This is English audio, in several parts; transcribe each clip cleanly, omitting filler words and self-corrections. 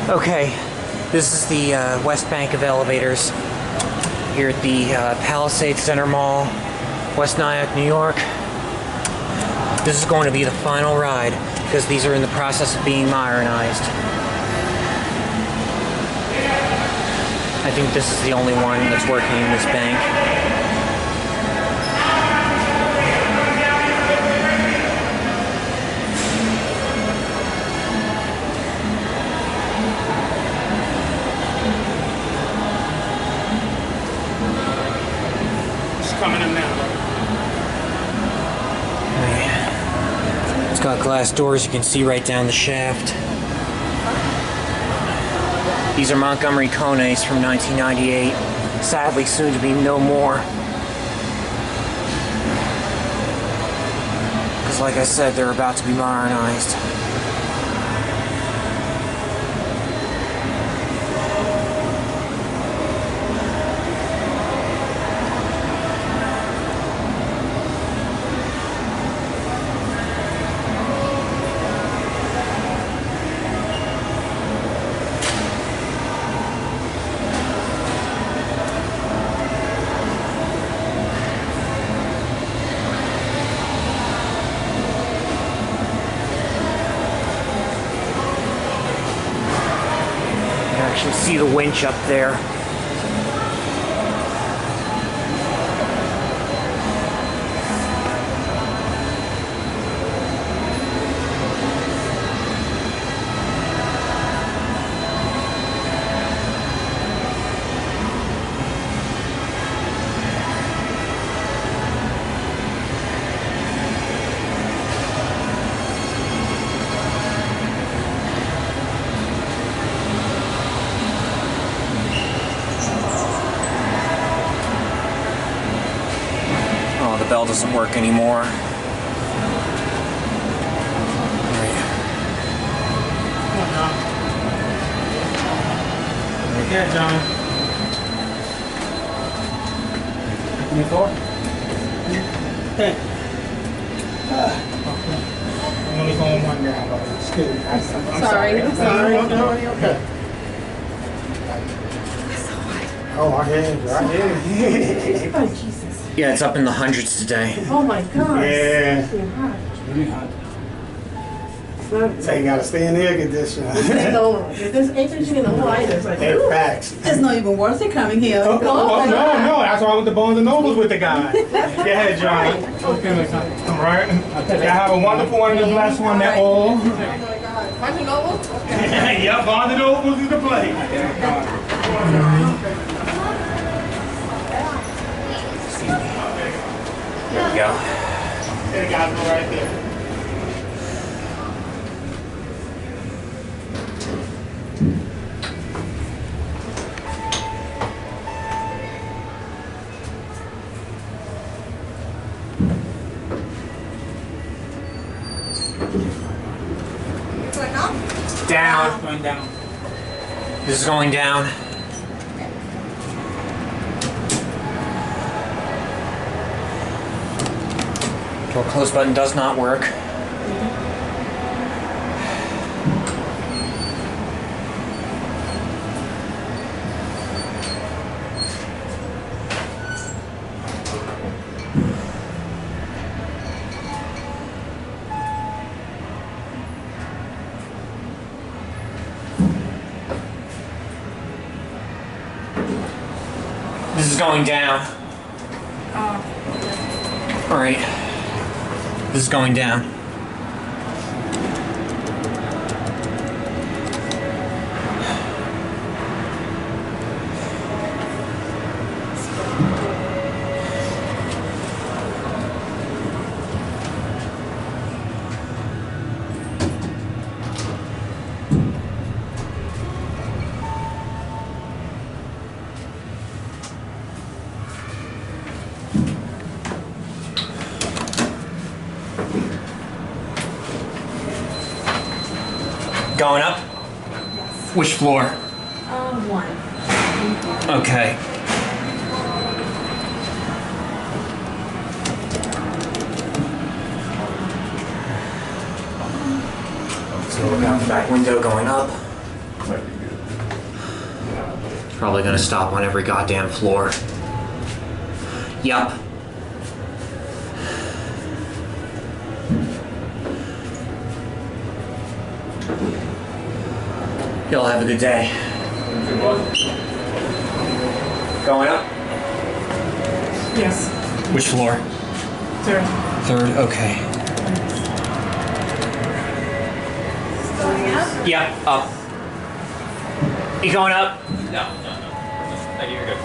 Okay, this is the West Bank of elevators here at the Palisades Center Mall, West Nyack, New York. This is going to be the final ride because these are in the process of being modernized. I think this is the only one that's working in this bank. Coming in now. It's got glass doors, you can see right down the shaft. These are Montgomery Kones from 1998. Sadly, soon to be no more. Because like I said, they're about to be modernized. You can see the winch up there. The bell doesn't work anymore. Right. Right there, John. Open the door. Hey. I'm only going one down, but excuse me. I'm sorry. Okay. Oh, I hear you. Oh, Jesus. Yeah, it's up in the hundreds today. Oh my God. Yeah. It's Really hot. So you gotta stay in the air conditioner. There's agency in the whole either. It's like, Hey, facts. It's not even worth it coming here. Oh, no. That's why I went to Bones and Nobles with the guy. Go ahead, John. Okay, come right. Y'all have a wonderful one, the blessed one, that all. oh my God. Barnes and Noble? Yeah, Bones and Nobles is the place. There we go. There you guys go right there. Down. Going down. This is going down. Door close button does not work. This is going down. All right. This is going down. Going up? Yes. Which floor? One. Okay. So look out the back window going up. Probably gonna stop on every goddamn floor. Yup. Y'all have a good day. Going up? Yes. Which floor? Sir. Third, okay. Going up? Yep, up. You going up? No, you're good.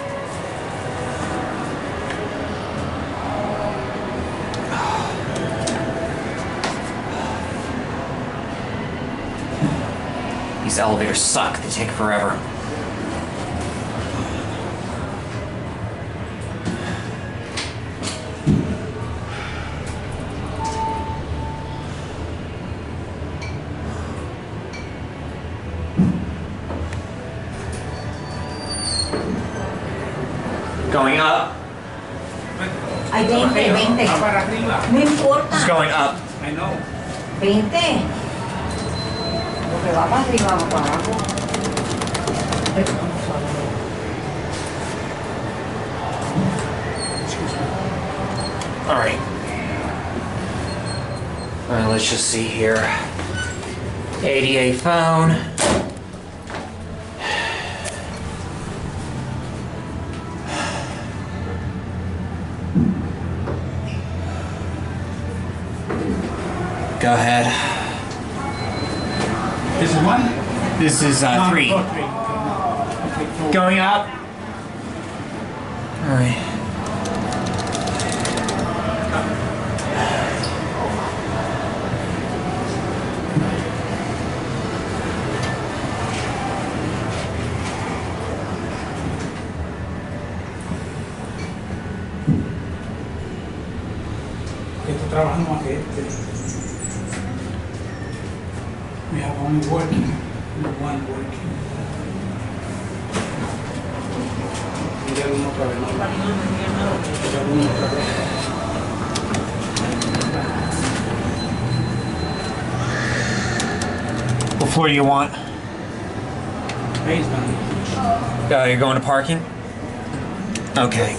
These elevators suck, they take forever. Going up. Ay, 20, 20. Para arriba. No importa. It's going up. I know. 20. Lo que va para arriba va para abajo. Alright. Alright, let's just see here. ADA phone. Go ahead. This is one? This is 3. Okay. Going up. Alright. Estoy trabajando más que este. We have only working, one working. Mira uno otra vez, ¿no? Mira uno otra vez. What floor do you want? Basement. You're going to parking? Okay.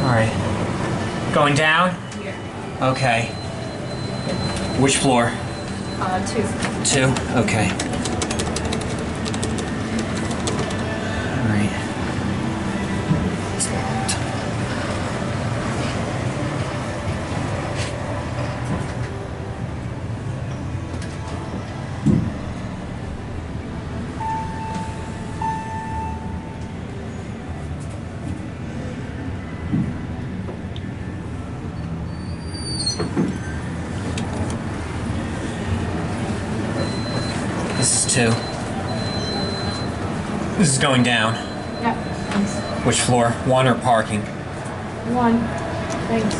Alright. Going down? Yeah. Okay. Which floor? 2. 2? Okay. Alright. It's locked. This is 2. This is going down. Yep. Thanks. Which floor? 1 or parking? 1. Thanks.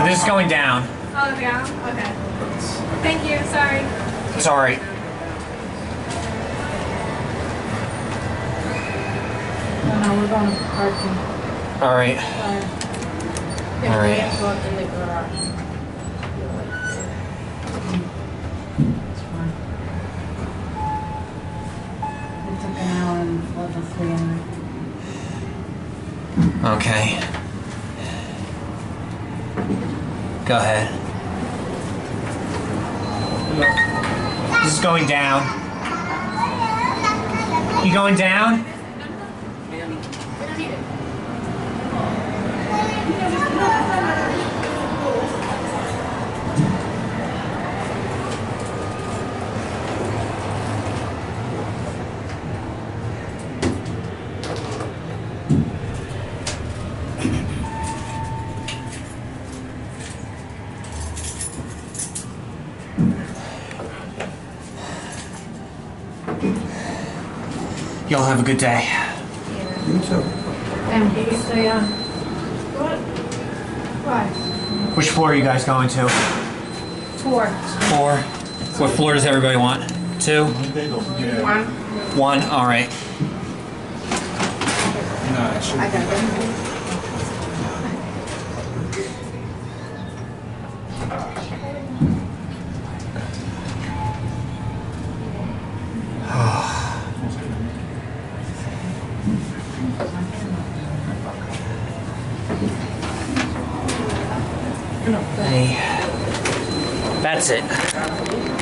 This is going down. Oh, down? Okay. Thank you, sorry. Sorry. No, we're going to parking. Alright. Yeah, All right. we have to go up in the garage. It's fine. It took an hour and was a 3 hour. Okay. Go ahead. This is going down. You going down? We don't need it. Y'all have a good day. You too. And you say, what? Why? Which floor are you guys going to? 4. 4. What floor does everybody want? 2? 1. 1? Alright. Nah, it should I got it. Hey. That's it.